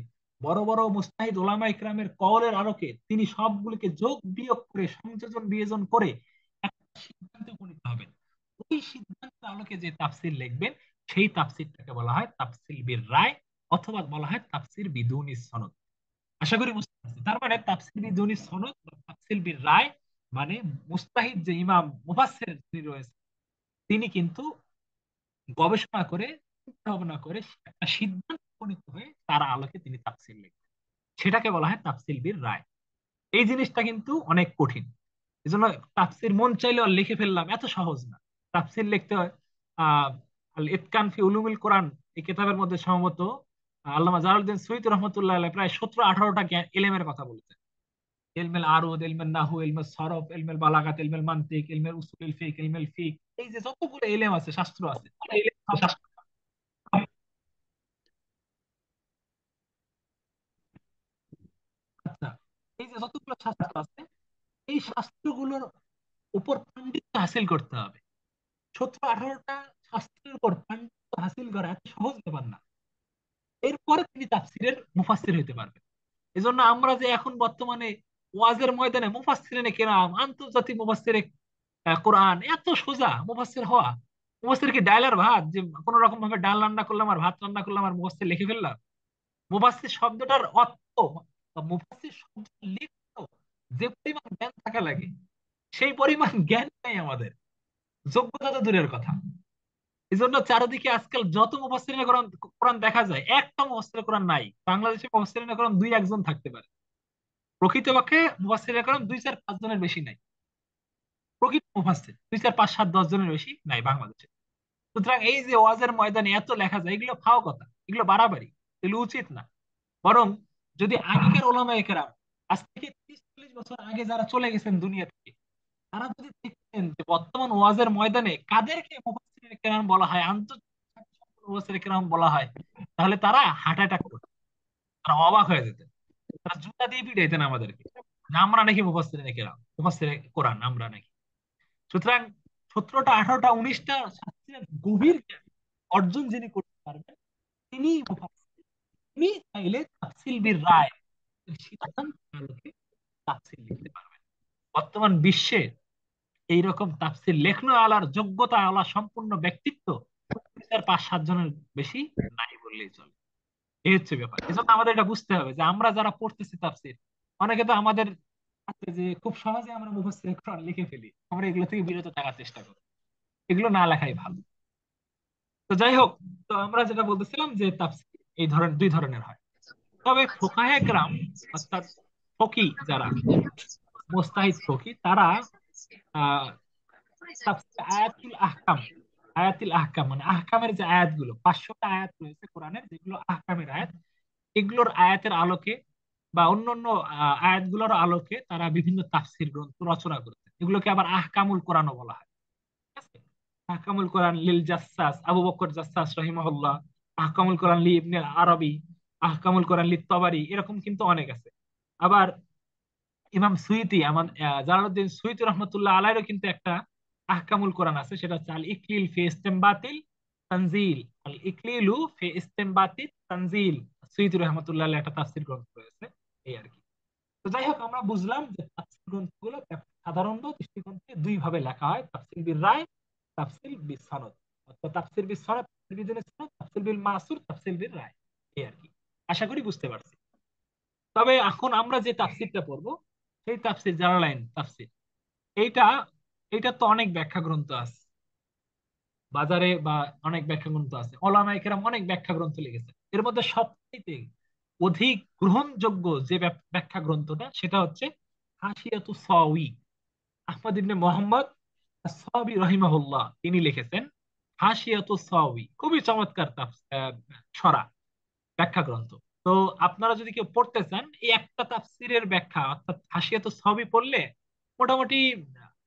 বড় বড় মুস্তাহিদ ওলামা ইকরামের কওলের আলোকে, তিনি সবগুলোকে যোগ বিয়োগ করে, সংযোজন বিয়োজন করে একটা সিদ্ধান্তে উপনীত হবেন। ওই সিদ্ধান্তের আলোকে যে তাফসীর লিখবেন, সেই তাফসীরটাকে বলা হয় তাফসীর বির রায়, অথবা বলা হয় তাফসীর বিদুনি সনদ। আশা করি বুঝতে পারছি। তার মানে তাফসীর বিদুনি সনদ বা তাফসীর বির রায় মানে মুস্তাহিদ যে ইমাম মুফাসসির যিনি রয়েছে, তিনি কিন্তু গবেষণা করে, চিন্তা ভাবনা করে একটা সিদ্ধান্ত উপনীত হয়ে তার আলোকে তিনি তাফসীর লিখবেন, সেটাকে বলা হয় তাফসীর বির রায়। এই জিনিসটা কিন্তু অনেক কঠিন। এজন্য তাফসীর মন চাইলে আর লিখে ফেললাম, এত সহজ না। তাফসীর লিখতে হয়। আহ আল ইতকান ফি উলুমিল কোরআন, এই কিতাবের মধ্যে সম্ভবত আল্লামা জালালউদ্দিন সুয়ুতী রহমতুল্লাহ আলাইহি প্রায় 17-18টা ইলমের কথা বলেছেন। ইলমুল আরুদ, ইলমুল নাহু, ইলমুল সরফ, ইলমুল বালাগাত, ইলমুল মানতিক, ইলমুল উসুলুল ফিক, ইলমুল ফিক, এই যে যতগুলো ইলম আছে, শাস্ত্র আছে, এই ইলম সব- আচ্ছা, এই যে যতগুলো শাস্ত্র আছে, এই শাস্ত্রগুলোর উপর পাণ্ডিত্য হাসিল করতে হবে। 17-18টা শাস্ত্রের উপর পাণ্ডিত্য হাসিল করা এত সহজ ব্যাপার না। এরপরে তিনি তাফসিরের মুফাসসির হইতে পারবেন। এজন্য আমরা যে এখন বর্তমানে ওয়াজের ময়দানে মুফাসসিরিনে কেরাম, আন্তর্জাতিক মুফাসসিরে কোরআন, এত সোজা মুফাসসির হওয়া। মুফাসসির কি ডাল আর ভাত, যে কোনো রকম ভাবে ডাল রান্না করলাম আর ভাত রান্না করলাম আর মুফাসসির লিখে ফেললাম? মুফাসসির শব্দটার অর্থ বা মুফাসসির শব্দটা লিখতে যে পরিমাণ জ্ঞান থাকা লাগে, সেই পরিমাণ জ্ঞান নেই আমাদের, যোগ্যতা তো দূরের কথা। এই জন্য চারিদিকে আজকাল যত মুফাসসিরিনে কোরআন কোরআন দেখা যায়, একটা মুফাসসিরে কোরআন নাই। বাংলাদেশে মুফাসসিরিনে কোরআন দুই একজন থাকতে পারে, প্রকৃতপক্ষে মুফাসসিরিনে কোরআন দুই চার পাঁচ জনের বেশি নাই। প্রকৃত মুফাসসির দুই চার পাঁচ সাত দশ জনের বেশি নাই বাংলাদেশে। সুতরাং এই যে ওয়াজের ময়দানে এত লেখা যায়, এগুলো ফাও কথা, এগুলো বাড়াবাড়ি, এগুলো উচিত না। বরং যদি আগেকার ওলামায়ে কেরাম, আজ থেকে 30-40 বছর আগে যারা চলে গেছেন দুনিয়া থেকে, তারা যদি দেখতেন যে বর্তমান ওয়াজের ময়দানে কাদেরকে মুফাসসিরিনে কেরাম বলা হয়, আন্তর্জাতিক মুফাসসিরিনে কেরাম বলা হয়, তাহলে তারা হার্ট অ্যাটাক করতেন, তারা অবাক হয়ে যেতেন, তারা জুতা দিয়ে পিটাইতেন আমাদেরকে যে আমরা নাকি মুফাসসিরিনে কেরাম, মুফাসসিরে কোরআন আমরা নাকি। সুতরাং 17টা 18টা 19টা শাস্ত্রের গভীর জ্ঞান অর্জন যিনি করতে পারবেন, তিনি মুফাসসির। তিনি চাইলে তাফসিল বির রায়, সিদ্ধান্তের আলোকে তাফসির লিখতে পারবেন। বর্তমান বিশ্বে এইরকম তাফসির লেখনো আলার যোগ্যতা আলা সম্পূর্ণ ব্যক্তিত্ব 4-5-7 জনের বেশি নাই বললেই চলে। এই হচ্ছে ব্যাপার। এজন্য আমাদের এটা বুঝতে হবে যে আমরা যারা পড়তেছি তাফসির, অনেকে তো আমাদের আছে যে খুব সহজে আমরা মুফাসসির কোরআন লিখে ফেলি, আমরা এগুলো থেকে বিরত থাকার চেষ্টা করি, এগুলো না লেখাই ভালো। তো যাই হোক, তো আমরা যেটা বলতেছিলাম যে তাফসীর এই ধরনের দুই ধরনের হয়। তবে ফোকাহে কেরাম, অর্থাৎ ফকি যারা, মুস্তাহিদ ফকি, তারা আহ তাফসীর আয়াতুল আহকাম, আয়াতুল আহকাম মানে আহকামের যে আয়াতগুলো, 500টা আয়াত রয়েছে কোরআনের, যেগুলো আহকামের আয়াত, এগুলোর আয়াতের আলোকে বা অন্যান্য আয়াতগুলোর আলোকে তারা বিভিন্ন তাফসীর গ্রন্থ রচনা করেছে। এগুলোকে আবার আহকামুল কোরআনও বলা হয়। ঠিক আছে? আহকামুল কোরআন লিল জাসসাস, আবু বকর জাসসাস রাহিমাহুল্লাহ, আহকামুল কোরআন লি ইবনে আরবি, আহকামুল কোরআন লি তবারি, এরকম কিন্তু অনেক আছে। আবার ইমাম সুয়ুতি, আমার জালালউদ্দিন সুয়ুতি রহমতুল্লাহ আলাইরও কিন্তু একটা আহকামুল কোরআন আছে, সেটা হচ্ছে আল ইকলিল ফি ইসতিমবাতিল তানজিল, আল ইকলিলু ফি ইসতিমবাতিল তানজিল। সুয়ুতি রহমতুল্লাহ আলাইহ একটা তাফসীর গ্রন্থ রয়েছে, এই আর কি। তো যাই হোক, আমরা বুঝলাম যে তাফসীর গ্রন্থগুলো সাধারণত দৃষ্টিকোণ থেকে দুই ভাবে লেখা হয়: তাফসীর বিল রায়, তাফসীর বিল সনদ। অর্থাৎ তাফসীর বিল সনদ, তাফসীর বিল সনদ, তাফসীর বিল মাসুর, তাফসীর বিল রায়, এই আর কি। আশা করি বুঝতে পারছি। তবে এখন আমরা যে তাফসীরটা পড়বো, সেই তাফসীর জালালাইন তাফসীর, এইটা এইটা তো অনেক ব্যাখ্যা গ্রন্থ আছে বাজারে, বা অনেক ব্যাখ্যা গ্রন্থ আছে, ওলামায়ে কেরাম অনেক ব্যাখ্যা গ্রন্থ লিখেছে। এর মধ্যে সবচেয়ে অধিক গ্রহণযোগ্য যে ব্যাখ্যা গ্রন্থটা, সেটা হচ্ছে হাশিয়াতু সাওয়ী, আহমদ ইবনে মোহাম্মদ সাওয়ী রহিমাহুল্লাহ, তিনি লিখেছেন হাশিয়াতু সাওয়ী। খুবই চমৎকার ছড়া ব্যাখ্যা গ্রন্থ। তো আপনারা যদি কেউ পড়তে চান, এই একটা তাফসিরের ব্যাখ্যা অর্থাৎ হাশিয়াতু সাওয়ী পড়লে মোটামুটি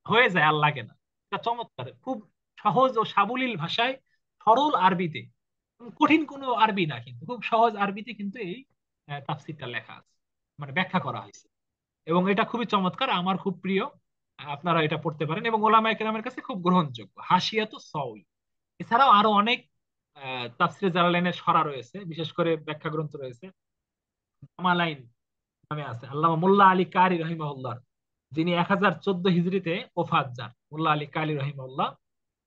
হয়ে যায়, আর লাগে না। এটা চমৎকার, খুব সহজ ও সাবলীল ভাষায়, সরল আরবিতে, কঠিন কোনো আরবি না, কিন্তু খুব সহজ আরবিতে কিন্তু এই তাফসিরটা লেখা আছে, মানে ব্যাখ্যা করা হয়েছে। এবং এটা খুবই চমৎকার, আমার খুব প্রিয়। আপনারা এটা পড়তে পারেন এবং ওলামায়ে কেরামের কাছে খুব গ্রহণযোগ্য, হাশিয়াতু সাওয়ী। এছাড়াও আরো অনেক তাফসিরে জালালাইনের ছড়া রয়েছে, বিশেষ করে ব্যাখ্যা গ্রন্থ রয়েছে। জামালাইন নামে আছে আল্লামা মোল্লা আলী কারি রহিমাহুল্লাহ, যিনি 1014 হিজরিতে ওফাত যান, মোল্লা আলী কারি রহিমাহুল্লাহ।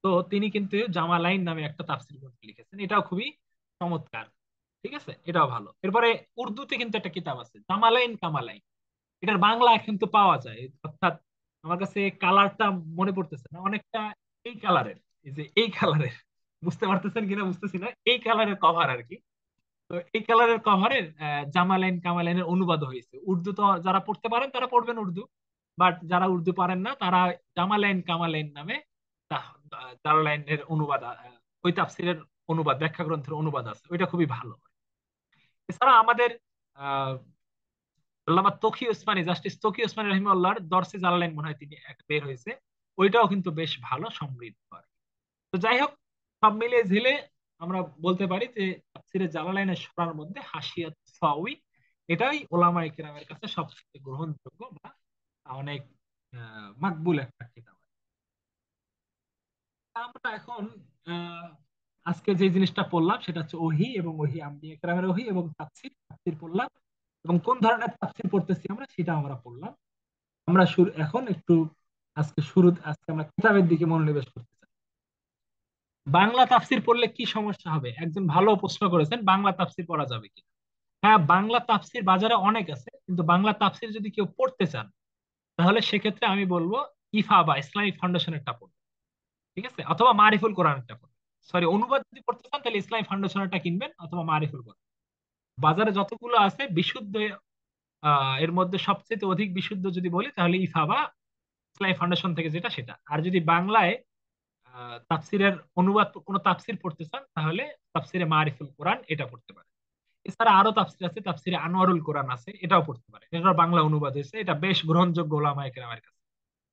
তো তিনি কিন্তু জামালাইন নামে একটা তাফসির গ্রন্থ লিখেছেন, এটাও খুবই চমৎকার। ঠিক আছে, এটাও ভালো। এরপরে উর্দুতে কিন্তু একটা কিতাব আছে জামালাইন কামালাইন, এটার বাংলা কিন্তু পাওয়া যায়। অর্থাৎ আমার কাছে কালারটা মনে পড়তেছে না, অনেকটা এই কালারের, এই যে এই কালারের, বুঝতে পারতেছেন কিনা বুঝতেছি না, এই কালারের কভার আর কি। তো এই কালারের কভারের জামালাইন কামালাইনের অনুবাদ হয়েছে উর্দু। তো যারা পড়তে পারেন তারা পড়বেন উর্দু, বাট যারা উর্দু পারেন না তারা জামালাইন কামালাইন নামে জালালাইনের অনুবাদ, ওই তাফসিরের অনুবাদ, ব্যাখ্যা গ্রন্থের অনুবাদ আছে, ওইটা খুবই ভালো। এছাড়া আমাদের আহ আল্লামা তকি ওসমানী, জাস্টিস তকি ওসমানী রহিমাল্লাহর দরসে জালালাইন মনে হয় তিনি এক বের হয়েছে, ওইটাও কিন্তু বেশ ভালো, সমৃদ্ধ আর কি। তো যাই হোক, সব মিলিয়ে ঝিলে আমরা বলতে পারি যে তাফসিরে জালালাইনের সরার মধ্যে হাশিয়াত সাওয়ী, এটাই ওলামায়ে কেরামের কাছে সবচেয়ে গ্রহণযোগ্য বা অনেক মাকবুল একটা কিতাব। আমরা এখন আহ আজকে যে জিনিসটা পড়লাম সেটা হচ্ছে ওহী, এবং ওহী আম্বিয়া কেরামের ওহী এবং তাফসীর, তাফসীর পড়লাম, এবং কোন ধরনের তাফসীর পড়তেছি আমরা সেটা আমরা পড়লাম। আমরা এখন একটু আজকে আমরা কিতাবের দিকে মনোনিবেশ করতে চাই। বাংলা তাফসীর পড়লে কি সমস্যা হবে? একজন ভালো প্রশ্ন করেছেন, বাংলা তাফসীর পড়া যাবে কি? হ্যাঁ, বাংলা তাফসির বাজারে অনেক আছে, কিন্তু বাংলা তাফসির যদি কেউ পড়তে চান তাহলে সেক্ষেত্রে আমি বলবো ইফা বা ইসলামিক ফাউন্ডেশনেরটা পড়বে, ঠিক আছে, অথবা মারিফুল কোরআনেরটা পড়বে। সরি, অনুবাদ যদি পড়তে চান তাহলে ইসলামিক ফাউন্ডেশনেরটা কিনবেন অথবা মারিফুল কোরআন। বাজারে যতগুলো আছে বিশুদ্ধ, এর মধ্যে সবচেয়ে অধিক বিশুদ্ধ যদি বলি তাহলে ইফা বা ইসলামিক ফাউন্ডেশন থেকে যেটা সেটা। আর যদি বাংলায় তাফসিরের অনুবাদ, কোনো তাফসির পড়তে চান তাহলে তাফসিরে মারিফুল কোরআন এটা পড়তে পারেন। এছাড়া আরো তাফসির আছে, তাফসিরে আনোয়ারুল কোরআন আছে, এটাও পড়তে পারেন। এটার বাংলা অনুবাদ হয়েছে, এটা বেশ গ্রহণযোগ্য ওলামায়ে কেরামের কাছে,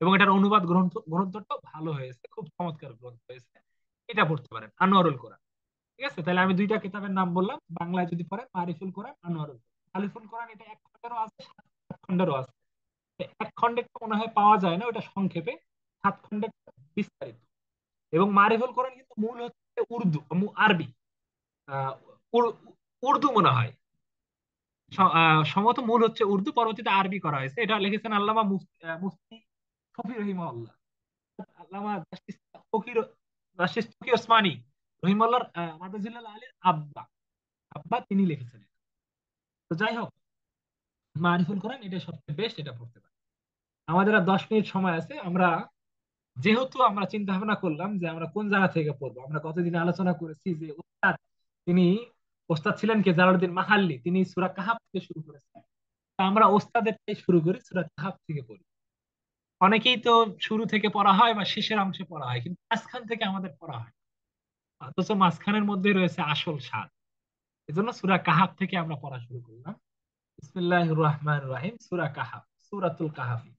এবং এটার অনুবাদ গ্রন্থটাও ভালো হয়েছে, খুব চমৎকার গ্রন্থ হয়েছে। এটা পড়তে পারেন, আনোয়ারুল কোরআন। ঠিক আছে, তাহলে আমি দুইটা কিতাবের নাম বললাম, বাংলায় যদি পড়েন মারিফুল কোরআন, আনোয়ারুল কোরআন। মারিফুল কোরআন এটা এক খন্ডেরও আছে, সাত খন্ডেরও আছে। এক খন্ডের মনে হয় পাওয়া যায় না, ওটা সংক্ষেপে। সাত খন্ডের বিস্তারিত। এবং মারিফুল কোরআন কিন্তু মূল হচ্ছে উর্দু, আরবি, আহ, উর- উর্দু মনে হয়। সম্ভবত মূল হচ্ছে উর্দু, পরবর্তীতে আরবি করা হয়েছে। এটা লিখেছেন আল্লামা মুফতি শফি রহিমাহুল্লাহ। আল্লামা জাস্টিস ফকির, জাস্টিস তকি ওসমানী রহিমাল্লাহর মাদাজিল্লাহ আলীর আব্বা, তিনি লিখেছেন এটা। তো যাই হোক, মারিফুল কোরআন এটা সবচেয়ে বেস্ট, এটা পড়তে পারে। আমাদের আর 10 মিনিট সময় আছে। আমরা যেহেতু আমরা চিন্তা ভাবনা করলাম যে আমরা কোন জায়গা থেকে পড়বো, আমরা কতদিন আলোচনা করেছি যে ওস্তাদ, তিনি ওস্তাদ ছিলেন কে জালালউদ্দিন মাহাল্লি, তিনি সূরা কাহাফ থেকে শুরু করেছেন। তা আমরা ওস্তাদের থেকে শুরু করি, সূরা কাহাফ থেকে পড়ি। অনেকেই তো শুরু থেকে পড়া হয় বা শেষের অংশে পড়া হয়, কিন্তু মাঝখান থেকে আমাদের পড়া হয় না। অথচ মাঝখানের মধ্যে রয়েছে আসল স্বাদ। এজন্য সূরা কাহাফ থেকে আমরা পড়া শুরু করলাম। বিসমিল্লাহির রহমানির রহিম, সূরা কাহাফ, সূরাতুল কাহাফি।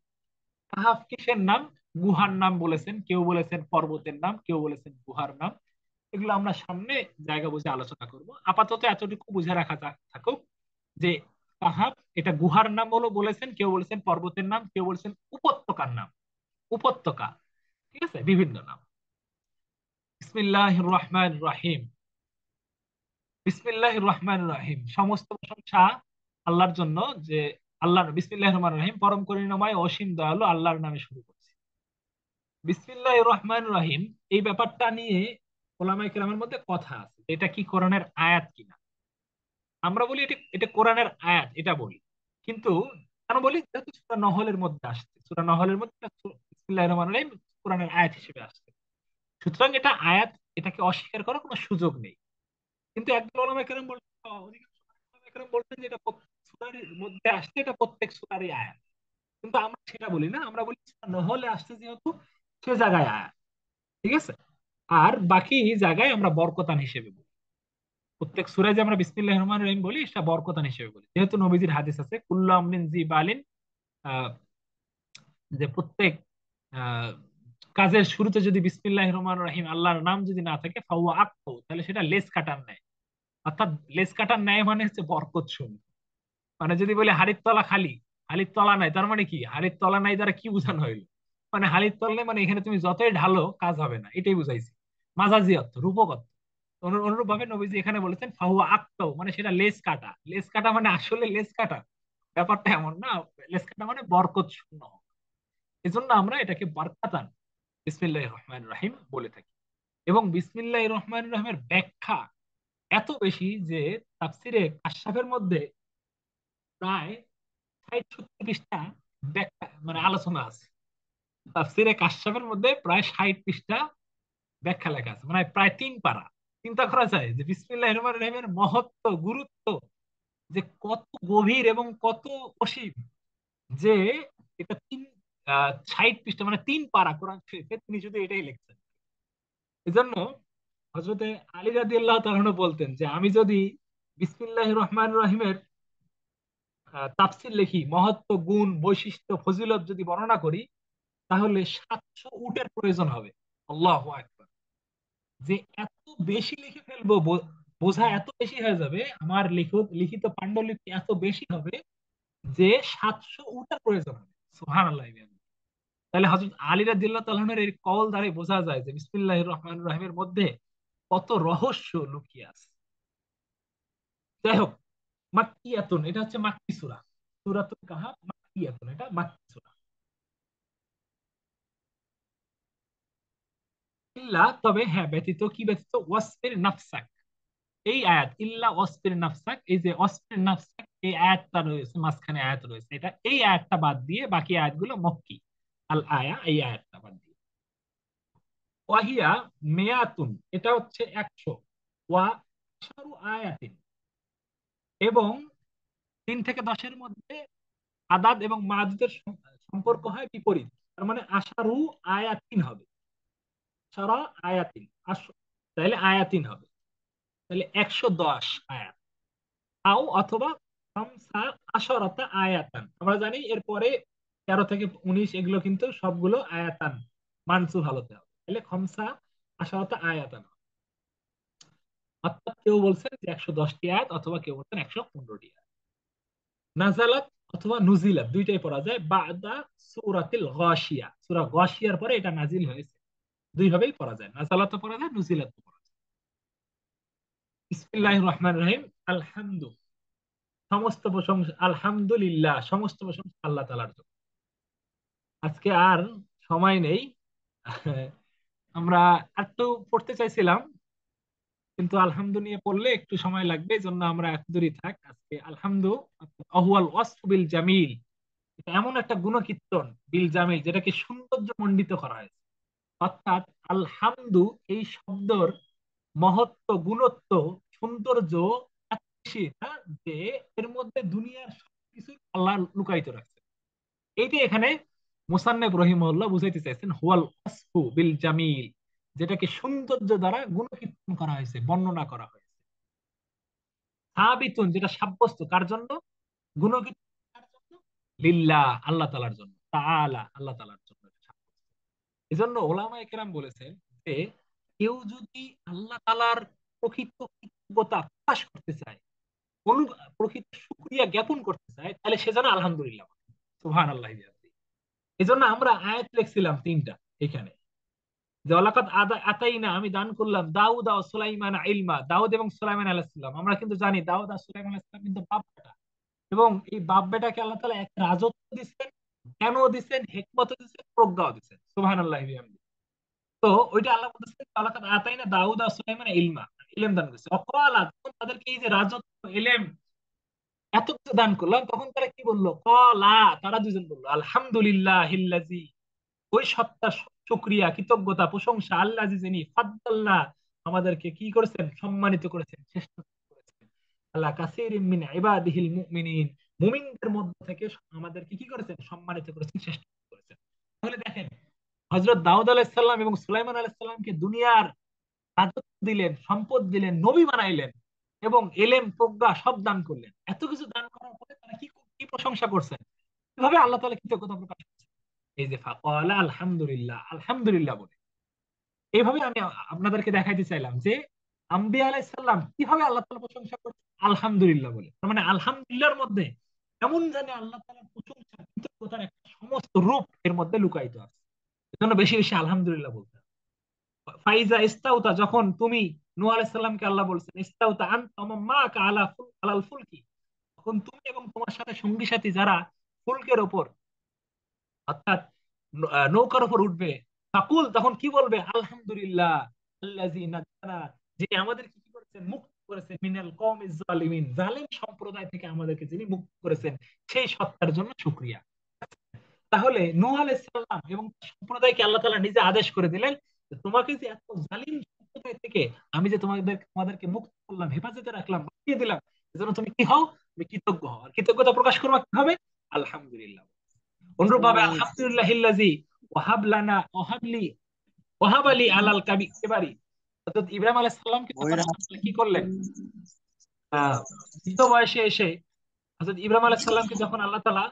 কাহাফ কিসের নাম? গুহার নাম বলেছেন কেউ, বলেছেন পর্বতের নাম, কেউ বলেছেন গুহার নাম। এগুলো আমরা সামনে জায়গা বুঝে আলোচনা করব। আপাতত এতটুকু বুঝে রাখা থাকুক যে কাহাফ এটা গুহার নাম বলে বলেছেন, কেউ বলেছেন পর্বতের নাম, কেউ বলেছেন উপত্যকার নাম। উপত্যকা, ঠিক আছে, বিভিন্ন নাম। বিসমিল্লাহির রহমানির রহিম। বিসমিল্লাহির রহমানির রহিম, সমস্ত প্রশংসা আল্লাহর জন্য, যে আল্লাহ, বিসমিল্লাহির রহমানির রহিম, পরম করুণাময় অসীম দয়ালু আল্লাহর নামে শুরু করছি। বিসমিল্লাহির রহমানির রহিম, এই ব্যাপারটা নিয়ে ওলামায়ে কেরামের মধ্যে কথা আছে, এটা কি কোরআনের আয়াত কিনা। আমরা বলি এটা এটা কোরআনের আয়াত, এটা বলি। কিন্তু কেন বলি? যেহেতু সূরা নহলের মধ্যে আসছে, সূরা নহলের মধ্যে বিসমিল্লাহির রহমানির রহিম কোরআনের আয়াত হিসেবে আসছে, সুতরাং এটা আয়াত, এটাকে অস্বীকার করার কোনো সুযোগ নেই। কিন্তু একদল ওলামায়ে কেরাম বলছেন, অধিকাংশ ওলামায়ে কেরাম বলছেন যে এটা প্রত্যেক সূরার মধ্যে আসছে, এটা প্রত্যেক সূরারই আয়াত। কিন্তু আমরা সেটা বলি না, আমরা বলি সূরা নহলে আসছে যেহেতু, সে জায়গায় আয়াত, ঠিক আছে। আর বাকি জায়গায় আমরা বরকতান হিসেবে বলি। প্রত্যেক সূরায় যে আমরা বিসমিল্লাহির রহমানির রহিম বলি, সেটা বরকতান হিসেবে বলি, যেহেতু নবীজির হাদিস আছে কুল্লু আমরিন জি বালিন, আহ, যে প্রত্যেক আহ, কাজের শুরুতে যদি বিসমিল্লাহির রহমানির রহিম আল্লাহর নাম যদি না থাকে ফাহুয়া আক্তু, তাহলে সেটা লেস কাটার ন্যায়। অর্থাৎ লেস কাটার ন্যায় মানে হচ্ছে বরকত শূন্য। মানে যদি বলি হাড়ির তলা খালি, হাড়ির তলা নাই, তার মানে কি? হাড়ির তলা নাই দ্বারা কি বোঝানো হইলো? মানে হাড়ির তলা নেই মানে এখানে তুমি যতই ঢালো কাজ হবে না, এটাই বুঝাইছি। মাজাজি অর্থ, রূপক অর্থ। অনুরূপ ভাবে নবীজি এখানে বলেছেন ফাহুয়া আক্তাও, মানে সেটা লেস কাটা। লেস কাটা মানে আসলে লেস কাটা, ব্যাপারটা এমন না। লেস কাটা মানে বরকত শূন্য। এজন্য আমরা এটাকে বরকাতান বিসমিল্লাহির রহমানির রহিম বলে থাকি। এবং বিসমিল্লাহির রহমানির রহিমের ব্যাখ্যা এত বেশি যে তাফসিরে কাশফের মধ্যে প্রায় 60-70 পৃষ্ঠা ব্যাখ্যা, মানে আলোচনা আছে। তাফসিরে কাশফের মধ্যে প্রায় 60 পৃষ্ঠা ব্যাখ্যা লেখা আছে, মানে প্রায় 3 পারা। চিন্তা করা যায় যে বিসমিল্লাহির রহমানির রহিমের মহত্ব, গুরুত্ব যে কত গভীর এবং কত অসীম, যে এটা 60 পৃষ্ঠা, মানে 3 পারা কোরআন শরীফে তিনি শুধু এটাই লিখছেন। এজন্য হযরতে আলী রাদিয়াল্লাহু তাআলা আনহু বলতেন যে আমি যদি বিসমিল্লাহির রহমানির রহিমের তাফসীর লিখি, মহত্ব, গুণ, বৈশিষ্ট্য, ফজিলত যদি বর্ণনা করি, তাহলে 700 উটের প্রয়োজন হবে। আল্লাহু আকবার! যে এত বেশি লিখে ফেলবো, বোঝা এত বেশি হয়ে যাবে, আমার লিখিত পান্ডুলিপি এত বেশি হবে যে 700 উটের প্রয়োজন হবে। সুবহানাল্লাহ! তাহলে হযরত আলী রাদিয়াল্লাহু তাআলা এর এই কওল দ্বারা বোঝা যায় যে বিসমিল্লাহির রহমানির রহিমের মধ্যে কত রহস্য লুকিয়ে আছে। যাই হোক, মাক্কিয়াতুন, এটা হচ্ছে মাক্কি সূরা। সূরাতুল কাহাফ মাক্কিয়াতুন, এটা মাক্কি সূরা। ইল্লা, তবে হ্যাঁ ব্যতীত, কি ব্যতীত? ওয়াসফির নাফসাক, এই আয়াত ইল্লা ওয়াসবির নাফসাক, এই যে ওয়াসবির নাফসাক এই আয়াতটা রয়েছে, মাঝখানে আয়াত রয়েছে, এটা এই আয়াতটা বাদ দিয়ে বাকি আয়াতগুলো মক্কি। আল আয়া এই আয়াতটা বাদ দিয়ে। ওয়াহিয়া মেয়াতুন, এটা হচ্ছে 100। ওয়া আশারু আয়াতিন, এবং 3 থেকে 10-এর মধ্যে আদাদ এবং মাদুদের সম্পর্ক হয় বিপরীত। তার মানে আশারু আয়াতিন হবে, আশারা আয়াতিন, তাহলে আয়াতিন হবে, তাহলে 110 আয়াত। আও অথবা খামসা আশারাতা আয়াতান, আমরা জানি এরপরে 13 থেকে 19 এগুলো কিন্তু সবগুলো আয়াতান মানসুব হালতে হবে, তাহলে খামসা আশারাতা আয়াতান। অর্থাৎ কেউ বলছেন যে 110টি আয়াত, অথবা কেউ বলছেন 115টি আয়াত। নাজালাত অথবা নুজিলাত দুইটাই পড়া যায়, বাদা সূরাতিল গাশিয়া, সূরা গাশিয়ার পরে এটা নাজিল হয়েছে, দুই ভাবেই পড়া যায়, নাজালাতও পড়া যায়, নুজিলাতও পড়া যায়। বিসমিল্লাহির রহমানির রহিম। আলহামদু, সমস্ত প্রশংসা, আলহামদুলিল্লাহ, সমস্ত প্রশংসা আল্লাহ তাআলার জন্য। আজকে আর সময় নেই, আমরা একটু পড়তে চাইছিলাম, কিন্তু আলহামদু নিয়ে পড়লে একটু সময় লাগবে, এই জন্য আমরা এত দূরই থাক আজকে। আলহামদু আহুয়াল ওয়াসফু বিল জামিল, এটা এমন একটা গুণকীর্তন, বিল জামিল, যেটাকে সৌন্দর্য মণ্ডিত করা হয়েছে। অর্থাৎ আলহামদু এই শব্দর মহত্ব, গুণত্ব, সৌন্দর্য এত বেশি না, যে এর মধ্যে দুনিয়ার সবকিছু আল্লাহ লুকায়িত রাখছে। এইটা এখানে মুসান্নেফ রহিমাহুল্লাহ বুঝাইতে চাইছেন, হুয়াল ওয়াসফু বিল জামিল, যেটাকে সৌন্দর্য দ্বারা গুণকীর্তন করা হয়েছে, বর্ণনা করা হয়েছে। সাবিতুন, যেটা সাব্যস্ত কার জন্য, গুণকীর্তন কার জন্য, লিল্লাহ আল্লাহ তাআলার জন্য, তাআলা আল্লাহ তাআলার জন্য এটা সাব্যস্ত। এজন্য ওলামায়ে কেরাম বলেছেন যে কেউ যদি আল্লাহ তাআলার প্রকৃত কৃতজ্ঞতা প্রকাশ করতে চায়, অনু প্রকৃত শুকরিয়া জ্ঞাপন করতে চায়, তাহলে সে যেন আলহামদুলিল্লাহ, সুবহানাল্লাহ। এই জন্য আমরা আয়াত লিখছিলাম 3টা এখানে, যে ওয়ালাকাদ আতাইনা, আমি দান করলাম দাউদ ও সুলাইমান ইলমা, দাউদ এবং সুলাইমান আলাইহিস সালাম। আমরা কিন্তু জানি দাউদ আর সুলাইমান আলাইহিস সালাম কিন্তু বাপ বেটা, এবং এই বাপ বেটাকে আল্লাহ তাআলা এক রাজত্ব দিচ্ছেন, জ্ঞানও দিচ্ছেন, হিকমতও দিচ্ছেন, প্রজ্ঞাও দিচ্ছেন, সুবহানাল্লাহি ওয়া বিহামদিহি। তো ওইটা আল্লাহ বলতেছে ওয়ালাকাদ আতাইনা দাউদ ও সুলাইমান ইলমা, ইলম দান করেছে। অকালা, তখন তাদেরকে এই যে রাজত্ব, ইলম, এত কিছু দান করলাম, তখন তারা কি বললো, কলা, তারা দুজন বললো আলহামদুলিল্লাহিল্লাযী, ওই সত্তার শুকরিয়া, কৃতজ্ঞতা, প্রশংসা, আল্লাহ যিনি ফাদ্দাল্লাহ, আমাদেরকে কি করেছেন, সম্মানিত করেছেন, শ্রেষ্ঠ করেছেন, আল্লাহ কাসীরিম মিন ইবাদিহিল মুমিনিন, মুমিনদের মধ্য থেকে আমাদেরকে কি করেছেন, সম্মানিত করেছেন, শ্রেষ্ঠ করেছেন। তাহলে দেখেন, হযরত দাউদ আলাইহিস সালাম এবং সুলাইমান আলাইহিস সালামকে দুনিয়ার রাজত্ব দিলেন, সম্পদ দিলেন, নবী বানাইলেন, এবং এলেম, প্রজ্ঞা সব দান করলেন। এত কিছু দান করার পরে তারা কি কি প্রশংসা করছেন, কিভাবে আল্লাহ তাআলা কৃতজ্ঞতা প্রকাশ করছেন, এই যে ফাকালা আলহামদুলিল্লাহ, আলহামদুলিল্লাহ বলে। এইভাবে আমি আপনাদেরকে দেখাইতে চাইলাম যে আম্বিয়া আলাইহিস সালাম কিভাবে আল্লাহ তাআলা প্রশংসা করছেন, আলহামদুলিল্লাহ বলে। তার মানে আলহামদুলিল্লাহর মধ্যে এমন জানে আল্লাহ তাআলার প্রশংসা, কৃতজ্ঞতার একটা সমস্ত রূপ এর মধ্যে লুকায়িত আছে। এজন্য বেশি বেশি আলহামদুলিল্লাহ বলতে হবে। ফাইজা ইস্তাউতা, যখন তুমি, নূহ আলাইহিস সালামকে আল্লাহ বলছেন ইস্তাউতা আনতা ওয়া মান মাআকা আলাল ফুলকি, তখন তুমি এবং তোমার সাথে সঙ্গী সাথী যারা ফুলকের ওপর, অর্থাৎ নৌকার উপর উঠবে, ফাকুল, তখন কি বলবে, আলহামদুলিল্লাহ আল্লাযী নাজ্জানা, যে আমাদেরকে কি করেছেন, মুক্ত করেছেন, মিনাল কওমিজ জালিমিন, জালিম সম্প্রদায় থেকে আমাদেরকে যিনি মুক্ত করেছেন, সেই সত্তার জন্য শুকরিয়া। তাহলে নূহ আলাইহিস সালাম এবং তার সম্প্রদায়কে আল্লাহ তাআলা নিজে আদেশ করে দিলেন যে তোমাকে যে এত জালিম সম্প্রদায় থেকে আমি যে তোমাদেরকে মুক্ত করলাম, হেফাজতে রাখলাম, বাঁচিয়ে দিলাম, এজন্য তুমি কি হও, তুমি কৃতজ্ঞ হও। আর কৃতজ্ঞতা প্রকাশ করবা কিভাবে, আলহামদুলিল্লাহ। অনুরূপভাবে আলহামদুলিল্লাহিল্লাযী ওয়াহাব লানা ওয়াহাব আলী আলাল কিবারি, হযরত ইব্রাহিম আলাইহিস সালামকে তখন আল্লাহ তাআলা কি করলেন, বৃদ্ধ বয়সে এসে হযরত ইব্রাহিম আলাইহিস সালামকে যখন আল্লাহ তাআলা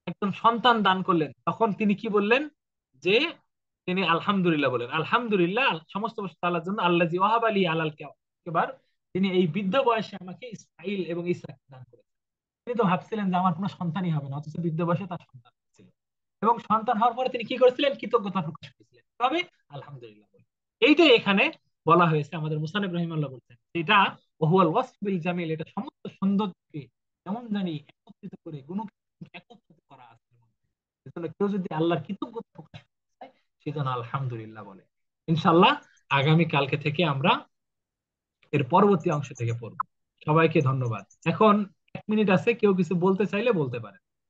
একজন সন্তান দান করলেন, তখন তিনি কি বললেন, যে তিনি আলহামদুলিল্লাহ বলেন, আলহামদুলিল্লাহ, সমস্ত প্রশংসা আল্লাহর জন্য, আল্লাযী ওয়াহাব আলী আলাল কিবার, তিনি এই বৃদ্ধ বয়সে আমাকে ইসমাঈল এবং ইসহাক দান করেছেন। তিনি তো ভাবছিলেন যে আমার কোনো সন্তানই হবে না, অথচ বৃদ্ধ বয়সে তার সন্তান ছিল, এবং সন্তান হওয়ার পরে তিনি কি করেছিলেন, কৃতজ্ঞতা প্রকাশ করেছিলেন, তবে আলহামদুলিল্লাহ বলে। এইটাই এখানে বলা হয়েছে, আমাদের মুসান্নিফ রাহিমাহুল্লাহ বলছেন এটা ওহুয়াল ওয়াসফ বিল জামিল, এটা সমস্ত সৌন্দর্যকে কেমন জানি একত্রিত করে, গুণকে একত্রিত করা আছে। এজন্য কেউ যদি আল্লাহর কৃতজ্ঞতা প্রকাশ করতে চায়, সে যেন আলহামদুলিল্লাহ বলে। ইনশাআল্লাহ আগামী কালকে থেকে আমরা এর পরবর্তী অংশ থেকে পড়বো। সবাইকে ধন্যবাদ। এখন 1 মিনিট আছে, কেউ কিছু বলতে চাইলে বলতে পারে।